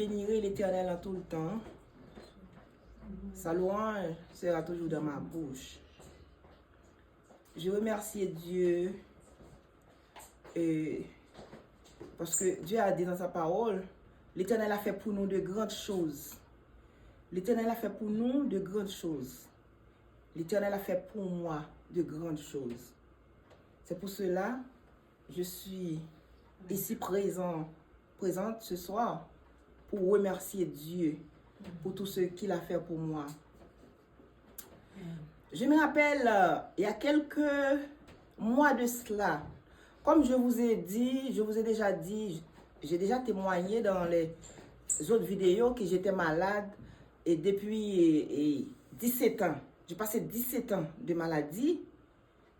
Bénirai l'Éternel en tout le temps. Sa louange sera toujours dans ma bouche. Je remercie Dieu parce que Dieu a dit dans sa parole, l'Éternel a fait pour nous de grandes choses. L'Éternel a fait pour nous de grandes choses. L'Éternel a fait pour moi de grandes choses. C'est pour cela que je suis ici présente ce soir pour remercier Dieu pour tout ce qu'il a fait pour moi. Je me rappelle, il y a quelques mois de cela, comme je vous ai dit, j'ai déjà témoigné dans les autres vidéos que j'étais malade et depuis 17 ans. J'ai passé 17 ans de maladie,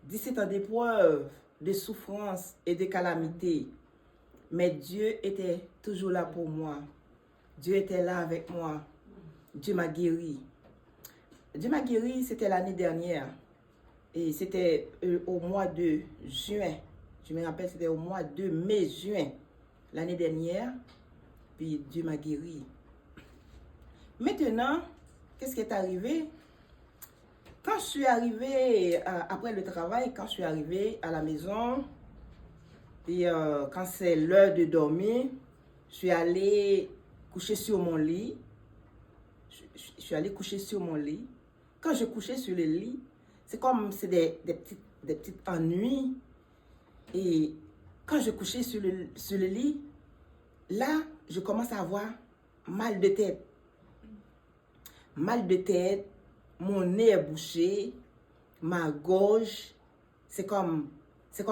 17 ans d'épreuves, de souffrances et de calamités. Mais Dieu était toujours là pour moi. Dieu était là avec moi. Dieu m'a guéri. Dieu m'a guéri, c'était l'année dernière. Et c'était au mois de juin. Je me rappelle, c'était au mois de mai-juin, l'année dernière. Puis Dieu m'a guéri. Maintenant, qu'est-ce qui est arrivé? Quand je suis arrivée, après le travail, quand je suis arrivée à la maison, et quand c'est l'heure de dormir, je suis allée coucher sur mon lit. Je suis allée coucher sur mon lit. Quand je couchais sur le lit, c'est comme c'est des petites ennuis. Et quand je couchais sur le lit, là, je commence à avoir mal de tête. Mal de tête, mon nez est bouché, ma gorge, c'est comme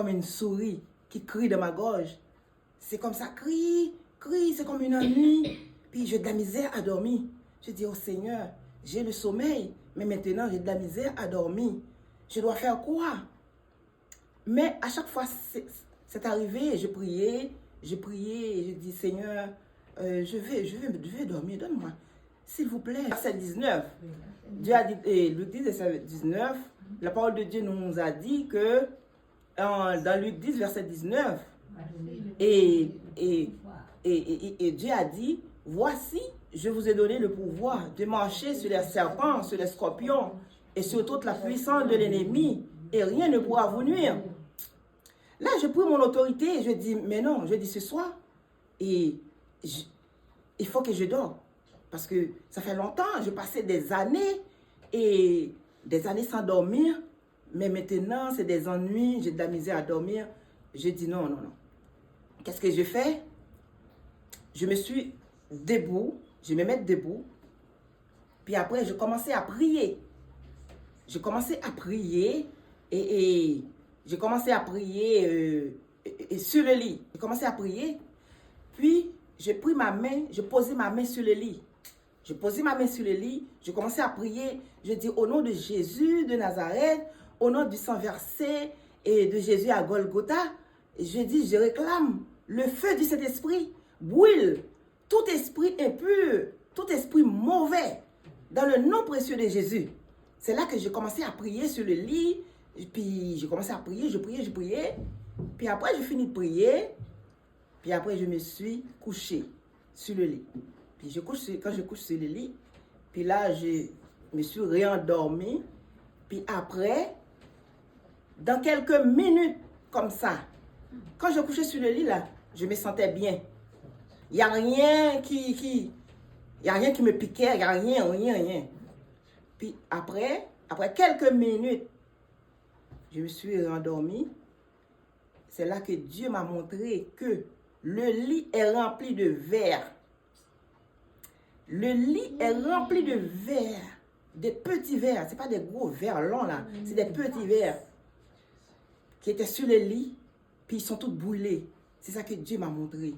une souris qui crie dans ma gorge. C'est comme ça, crie, c'est comme une ennui. Puis j'ai de la misère à dormir. Je dis, oh Seigneur, j'ai le sommeil, mais maintenant j'ai de la misère à dormir. Je dois faire quoi? Mais à chaque fois, c'est arrivé, je priais, et je dis, Seigneur, je vais dormir, donne-moi, s'il vous plaît. Verset 19, Dieu a dit, Luc 10, verset 19, la parole de Dieu nous a dit que, dans Luc 10, verset 19, et Dieu a dit, voici, je vous ai donné le pouvoir de marcher sur les serpents, sur les scorpions et sur toute la puissance de l'ennemi et rien ne pourra vous nuire. Là, je prends mon autorité et je dis, mais non, je dis ce soir, il faut que je dors. Parce que ça fait longtemps, je passais des années sans dormir, mais maintenant, c'est des ennuis, j'ai de la misère à dormir. Je dis non. Qu'est-ce que je fais? Je me suis debout, je me mets debout, puis après, je commençais à prier. Et j'ai commencé à prier sur le lit. J'ai commencé à prier, puis j'ai pris ma main, j'ai posé ma main sur le lit. J'ai posé ma main sur le lit, j'ai commencé à prier. Je dis au nom de Jésus de Nazareth, au nom du sang versé et de Jésus à Golgotha, je dis, je réclame le feu du Saint-Esprit, brûle tout esprit impur, tout esprit mauvais, dans le nom précieux de Jésus. C'est là que j'ai commencé à prier sur le lit, puis j'ai commencé à prier, je priais, puis après j'ai fini de prier, puis après je me suis couché sur le lit. Puis quand je couche sur le lit, puis là je me suis réendormi, puis après, dans quelques minutes comme ça, quand je couchais sur le lit là, je me sentais bien. Il n'y a rien qui me piquait, il n'y a rien. Puis après quelques minutes, je me suis rendormie. C'est là que Dieu m'a montré que le lit est rempli de verre. Le lit est rempli de verre, des petits verres. Ce n'est pas des gros verres longs là, c'est des petits verres qui étaient sur le lit, puis ils sont tous brûlés. C'est ça que Dieu m'a montré.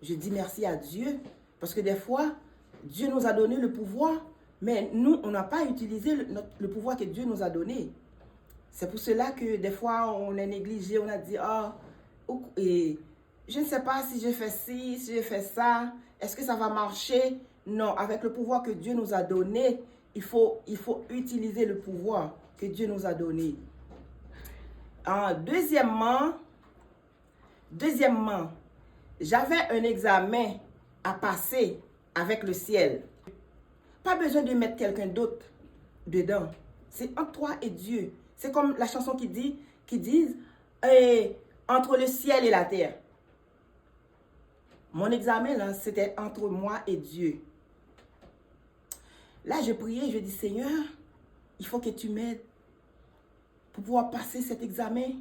Je dis merci à Dieu, parce que des fois, Dieu nous a donné le pouvoir, mais nous, on n'a pas utilisé le pouvoir que Dieu nous a donné. C'est pour cela que des fois, on est négligé, on a dit, et je ne sais pas si je fais ci, si je fais ça, est-ce que ça va marcher? Non, avec le pouvoir que Dieu nous a donné, il faut utiliser le pouvoir que Dieu nous a donné. Deuxièmement, j'avais un examen à passer avec le ciel. Pas besoin de mettre quelqu'un d'autre dedans. C'est entre toi et Dieu. C'est comme la chanson qui dit, entre le ciel et la terre. Mon examen, là, c'était entre moi et Dieu. Là, je priais, je dis, Seigneur, il faut que tu m'aides pour pouvoir passer cet examen.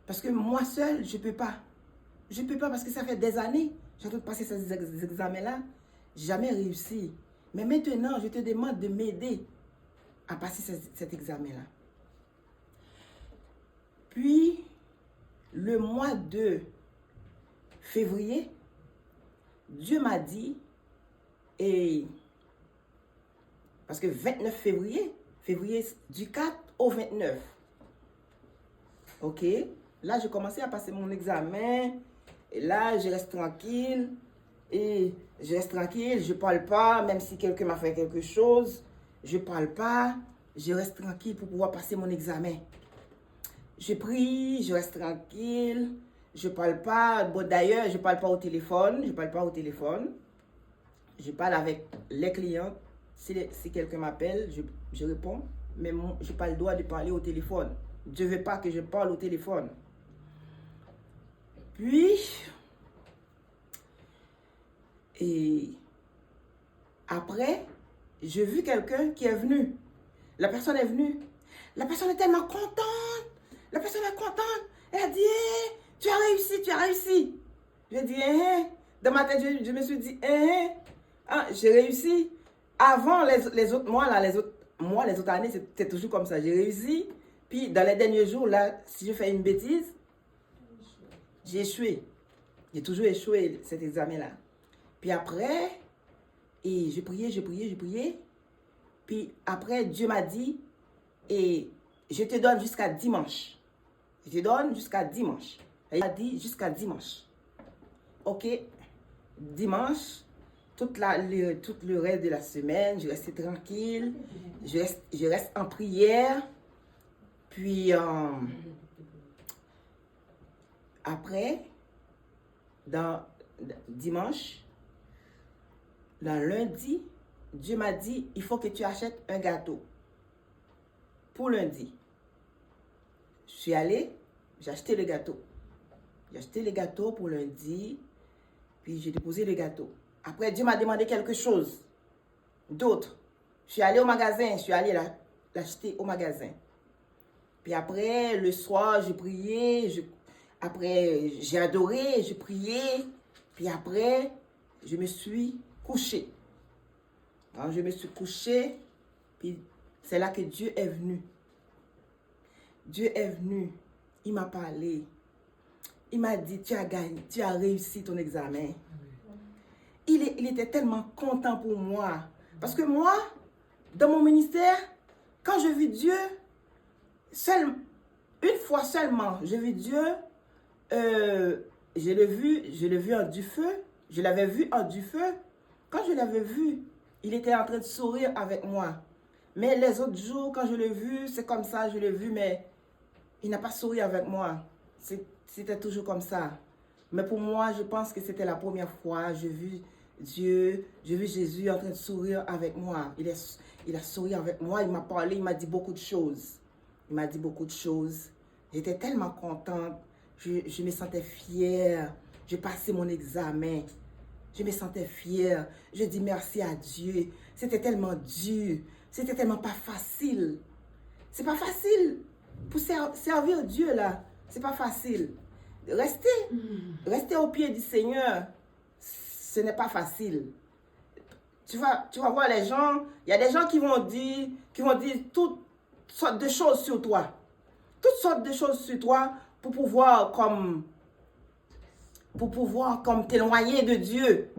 Parce que moi seule, je ne peux pas. Je ne peux pas parce que ça fait des années. J'ai train de passer ces examens-là. Je n'ai jamais réussi. Mais maintenant, je te demande de m'aider à passer cet examen-là. Puis, le mois de février, Dieu m'a dit, et parce que 29 février du 4 au 29, ok, là, j'ai commencé à passer mon examen, et là, je reste tranquille, je parle pas, même si quelqu'un m'a fait quelque chose, je parle pas, je reste tranquille pour pouvoir passer mon examen. Je prie, je reste tranquille, je parle pas, bon d'ailleurs, je parle pas au téléphone, je parle avec les clients, si quelqu'un m'appelle, je réponds, mais je n'ai pas le droit de parler au téléphone. Dieu ne veut pas que je parle au téléphone. Puis, et après, j'ai vu quelqu'un qui est venu. La personne est venue. La personne est tellement contente. La personne est contente. Elle a dit, hey, tu as réussi. J'ai dit, dans ma tête, je me suis dit, j'ai réussi. Avant, les autres mois, les autres années, c'était toujours comme ça. J'ai réussi. Puis, dans les derniers jours, là, si je fais une bêtise, j'ai échoué. J'ai toujours échoué cet examen-là. Puis après, et je priais. Puis après, Dieu m'a dit, et je te donne jusqu'à dimanche. Il m'a dit jusqu'à dimanche. Ok, dimanche, tout le reste de la semaine, je reste tranquille, je reste en prière. Puis après, dans dimanche, dans lundi, Dieu m'a dit, il faut que tu achètes un gâteau pour lundi. Je suis allée, j'ai acheté le gâteau. J'ai acheté le gâteau pour lundi, puis j'ai déposé le gâteau. Après, Dieu m'a demandé quelque chose d'autre. Je suis allée au magasin, je suis allée l'acheter au magasin. Puis après, le soir, j'ai prié, après, j'ai adoré, j'ai prié. Puis après, je me suis couchée. Quand je me suis couchée, puis c'est là que Dieu est venu. Dieu est venu, il m'a parlé. Il m'a dit, tu as gagné, tu as réussi ton examen. Il était tellement content pour moi. Parce que moi, dans mon ministère, quand je vis Dieu, une fois seulement, je vis Dieu, je l'ai vu en du feu. Je l'avais vu en du feu. Quand je l'avais vu, il était en train de sourire avec moi. Mais les autres jours, quand je l'ai vu, c'est comme ça, je l'ai vu, mais il n'a pas souri avec moi. C'était toujours comme ça. Mais pour moi, je pense que c'était la première fois. J'ai vu Dieu, j'ai vu Jésus en train de sourire avec moi. Il a souri avec moi, il m'a parlé, il m'a dit beaucoup de choses. J'étais tellement contente. Je me sentais fière. J'ai passé mon examen. Je me sentais fière. Je dis merci à Dieu. C'était tellement dur. C'était tellement pas facile. C'est pas facile. Pour servir Dieu, là, c'est pas facile. Rester au pied du Seigneur, ce n'est pas facile. Tu vas voir les gens, il y a des gens qui vont dire toutes sortes de choses sur toi. Toutes sortes de choses sur toi pour pouvoir comme t'éloigner de Dieu.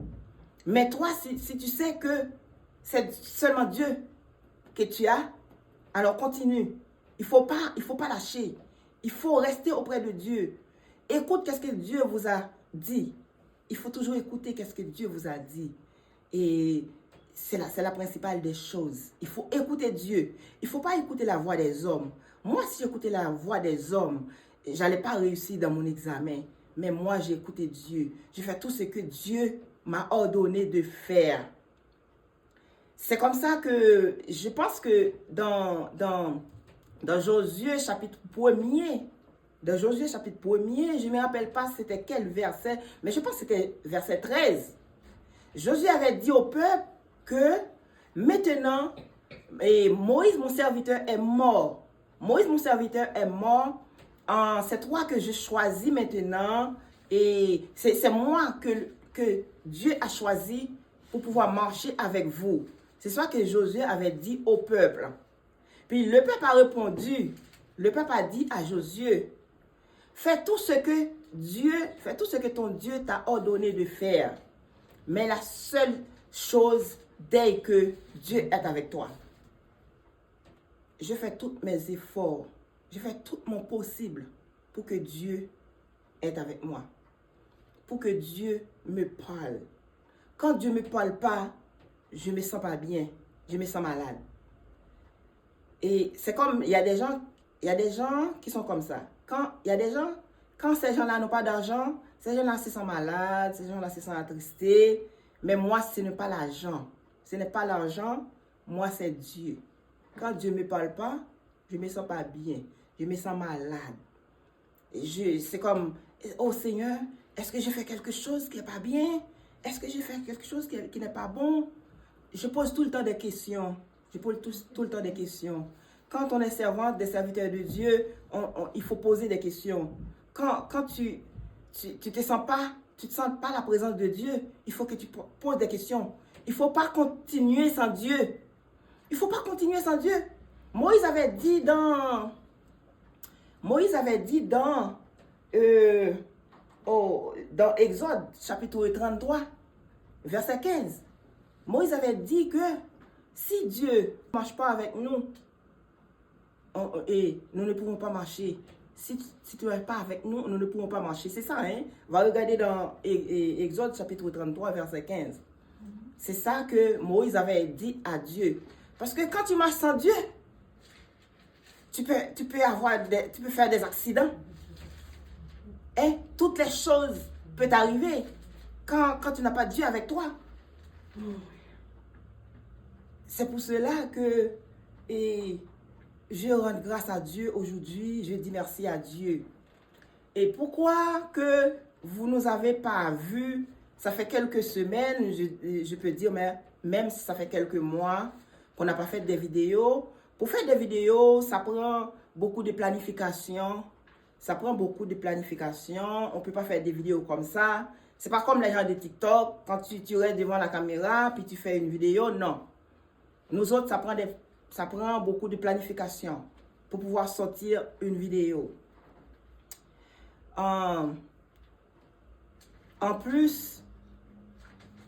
Mais toi, si tu sais que c'est seulement Dieu que tu as, alors continue. Il faut pas lâcher. Il faut rester auprès de Dieu. Écoute qu'est-ce que Dieu vous a dit. Il faut toujours écouter qu'est-ce que Dieu vous a dit. Et c'est la principale des choses. Il faut écouter Dieu. Il ne faut pas écouter la voix des hommes. Moi, si j'écoutais la voix des hommes, je n'allais pas réussir dans mon examen. Mais moi, j'ai écouté Dieu. J'ai fait tout ce que Dieu m'a ordonné de faire. c'est comme ça que je pense que dans Josué chapitre 1er, dans Josué chapitre 1er, je ne me rappelle pas c'était quel verset, mais je pense que c'était verset 13. Josué avait dit au peuple que maintenant, Moïse mon serviteur est mort. Moïse mon serviteur est mort. C'est toi que je choisis maintenant. Et c'est moi que Dieu a choisi pour pouvoir marcher avec vous. C'est ça que Josué avait dit au peuple. Puis le peuple a répondu. Le peuple a dit à Josué, fais tout ce que ton Dieu t'a ordonné de faire. Mais la seule chose, dès que Dieu est avec toi, je fais tous mes efforts, je fais tout mon possible pour que Dieu est avec moi, pour que Dieu me parle. Quand Dieu ne me parle pas, je ne me sens pas bien, je me sens malade. Et c'est comme, il y a des gens qui sont comme ça. Quand ces gens-là n'ont pas d'argent, ces gens-là se sentent malades, ces gens-là se sentent attristés. Mais moi, ce n'est pas l'argent. Ce n'est pas l'argent, moi, c'est Dieu. Quand Dieu ne me parle pas, je ne me sens pas bien. Je me sens malade. C'est comme, oh Seigneur, est-ce que je fais quelque chose qui n'est pas bien? Est-ce que je fais quelque chose qui n'est pas bon? Je pose tout le temps des questions. Je pose tout le temps des questions. Quand on est servante, des serviteurs de Dieu, il faut poser des questions. Quand tu te sens pas la présence de Dieu, il faut que tu poses des questions. Il ne faut pas continuer sans Dieu. Il ne faut pas continuer sans Dieu. Moïse avait dit dans Exode, chapitre 33, verset 15. Moïse avait dit que si Dieu ne marche pas avec nous, et nous ne pouvons pas marcher. Si tu n'es pas avec nous, nous ne pouvons pas marcher. C'est ça, hein? On va regarder dans Exode chapitre 33, verset 15. C'est ça que Moïse avait dit à Dieu. Parce que quand tu marches sans Dieu, tu peux faire des accidents. Et toutes les choses peuvent arriver quand tu n'as pas Dieu avec toi. C'est pour cela que je rends grâce à Dieu aujourd'hui. Je dis merci à Dieu. Et pourquoi que vous ne nous avez pas vus? Ça fait quelques semaines, je peux dire, mais même si ça fait quelques mois qu'on n'a pas fait des vidéos. Pour faire des vidéos, ça prend beaucoup de planification. Ça prend beaucoup de planification. On ne peut pas faire des vidéos comme ça. C'est pas comme les gens de TikTok. Quand tu restes devant la caméra, puis tu fais une vidéo. Non. Nous autres, ça prend beaucoup de planification pour pouvoir sortir une vidéo. En plus,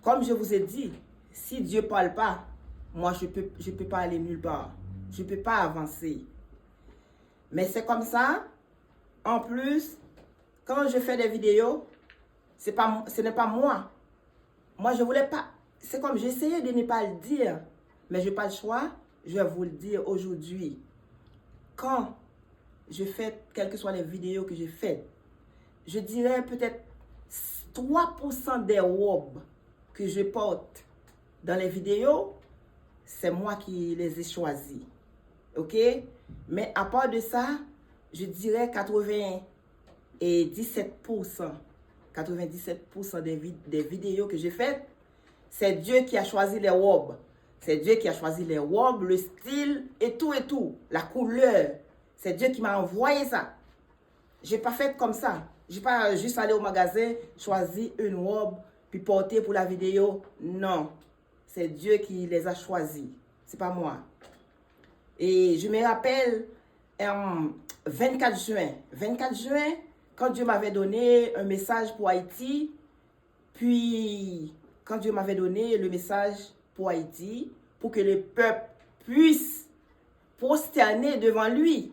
comme je vous ai dit, si Dieu ne parle pas, moi, je peux pas aller nulle part. Je ne peux pas avancer. Mais c'est comme ça. En plus, quand je fais des vidéos, ce n'est pas moi. Moi, je voulais pas. C'est comme j'essayais de ne pas le dire. Mais je n'ai pas le choix. Je vais vous le dire aujourd'hui. Quand je fais, quelles que soient les vidéos que j'ai faites, je dirais peut-être 3% des robes que je porte dans les vidéos, c'est moi qui les ai choisies. OK? Mais à part de ça, je dirais 97%. 97% des vidéos que j'ai faites, c'est Dieu qui a choisi les robes. C'est Dieu qui a choisi les robes, le style et tout. La couleur. C'est Dieu qui m'a envoyé ça. Je n'ai pas fait comme ça. Je n'ai pas juste allé au magasin, choisi une robe, puis porter pour la vidéo. Non. C'est Dieu qui les a choisis. Ce n'est pas moi. Et je me rappelle, 24 juin. 24 juin, quand Dieu m'avait donné un message pour Haïti, puis quand Dieu m'avait donné le message pour Haïti, pour que le peuple puisse prosterner devant lui.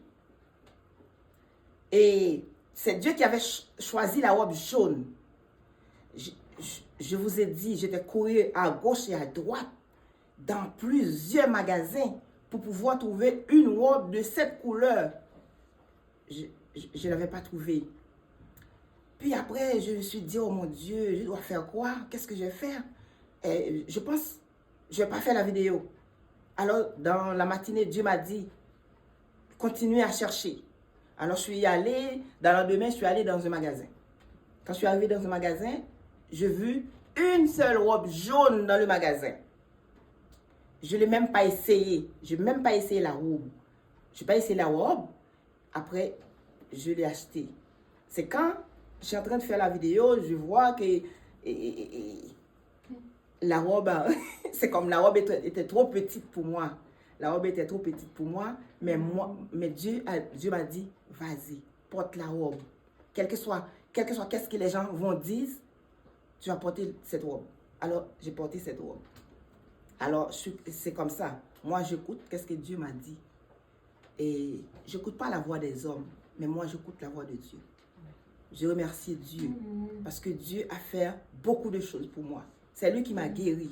Et c'est Dieu qui avait choisi la robe jaune. Je vous ai dit, j'étais couru à gauche et à droite dans plusieurs magasins pour pouvoir trouver une robe de cette couleur. Je ne l'avais pas trouvée. Puis après, je me suis dit, oh mon Dieu, je dois faire quoi? Qu'est-ce que je vais faire? Et je pense, je vais pas faire la vidéo. Alors, dans la matinée, Dieu m'a dit, continuez à chercher. Alors, je suis allée, dans le lendemain, je suis allée dans un magasin. Quand je suis arrivée dans un magasin, j'ai vu une seule robe jaune dans le magasin. Je ne l'ai même pas essayé. Je n'ai même pas essayé la robe. Je n'ai pas essayé la robe. Après, je l'ai achetée. C'est quand je suis en train de faire la vidéo, je vois que la robe, c'est comme la robe était trop petite pour moi. La robe était trop petite pour moi, mais Dieu m'a dit, vas-y, porte la robe. Quel que soit qu'est-ce que les gens vont dire, tu vas porter cette robe. Alors, j'ai porté cette robe. Alors, c'est comme ça. Moi, j'écoute qu'est-ce que Dieu m'a dit. Et je n'écoute pas la voix des hommes, mais moi, j'écoute la voix de Dieu. Je remercie Dieu parce que Dieu a fait beaucoup de choses pour moi. C'est lui qui m'a guéri.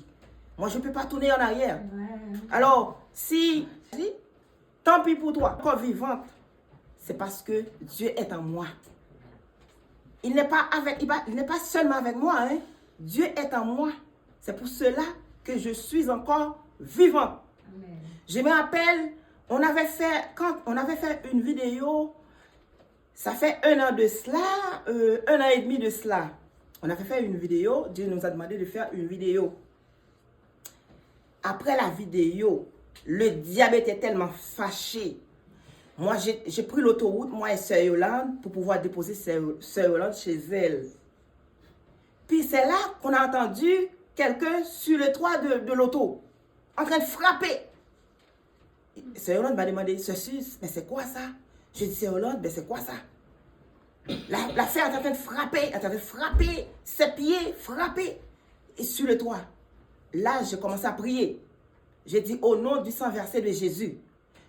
Moi, je ne peux pas tourner en arrière. Alors, si, tant pis pour toi, encore vivante, c'est parce que Dieu est en moi. Il n'est pas seulement avec moi. Hein. Dieu est en moi. C'est pour cela que je suis encore vivante. Amen. Je me rappelle, quand on avait fait une vidéo, ça fait 1 an de cela, 1 an et demi de cela. On avait fait une vidéo, Dieu nous a demandé de faire une vidéo. Après la vidéo, le diable était tellement fâché. Moi, j'ai pris l'autoroute, moi et Sœur Yolande, pour pouvoir déposer Sœur Yolande chez elle. Puis c'est là qu'on a entendu quelqu'un sur le toit de l'auto, en train de frapper. Sœur Yolande m'a demandé, ceci, mais c'est quoi ça? Je dis, Sœur Yolande, mais c'est quoi ça? La fille est en train de frapper, ses pieds, frapper. Et sur le toit. Là, j'ai commencé à prier. J'ai dit, au nom du sang versé de Jésus,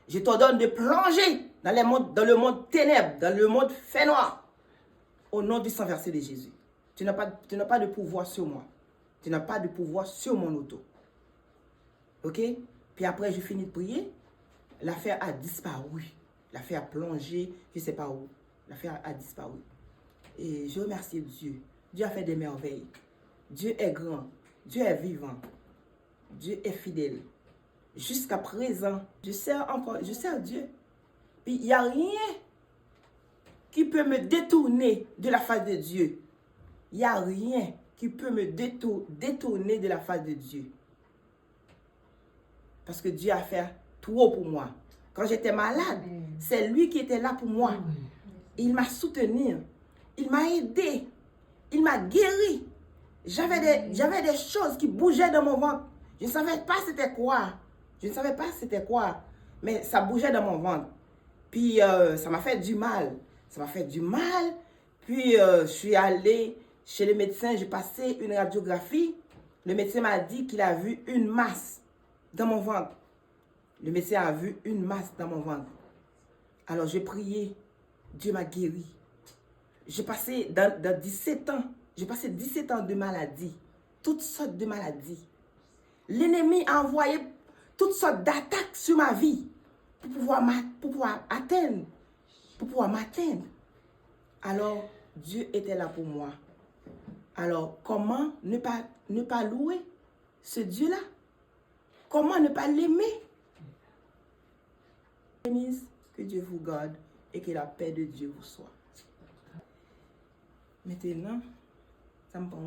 je t'ordonne de plonger dans le monde ténèbres, dans le monde fait noir. Au nom du sang versé de Jésus. Tu n'as pas de pouvoir sur moi. Tu n'as pas de pouvoir sur mon auto. Ok? Puis après, j'ai fini de prier. L'affaire a disparu. L'affaire a plongé, je ne sais pas où. L'affaire a disparu. Et je remercie Dieu. Dieu a fait des merveilles. Dieu est grand. Dieu est vivant. Dieu est fidèle. Jusqu'à présent, je sers Dieu. Puis il n'y a rien qui peut me détourner de la face de Dieu. Il n'y a rien qui peut me détourner de la face de Dieu. Parce que Dieu a fait trop pour moi. Quand j'étais malade, c'est lui qui était là pour moi. Il m'a soutenu. Il m'a aidé. Il m'a guéri. J'avais des choses qui bougeaient dans mon ventre. Je ne savais pas c'était quoi. Mais ça bougeait dans mon ventre. Puis ça m'a fait du mal. Puis je suis allée chez le médecin. J'ai passé une radiographie. Le médecin m'a dit qu'il a vu une masse dans mon ventre. Le médecin a vu une masse dans mon ventre. Alors j'ai prié. Dieu m'a guéri. J'ai passé dans 17 ans. J'ai passé 17 ans de maladie. Toutes sortes de maladies. L'ennemi a envoyé toutes sortes d'attaques sur ma vie pour pouvoir m'atteindre. Alors, Dieu était là pour moi. Alors, comment ne pas louer ce Dieu-là? Comment ne pas l'aimer? Que Dieu vous garde et que la paix de Dieu vous soit. Maintenant, ça me prend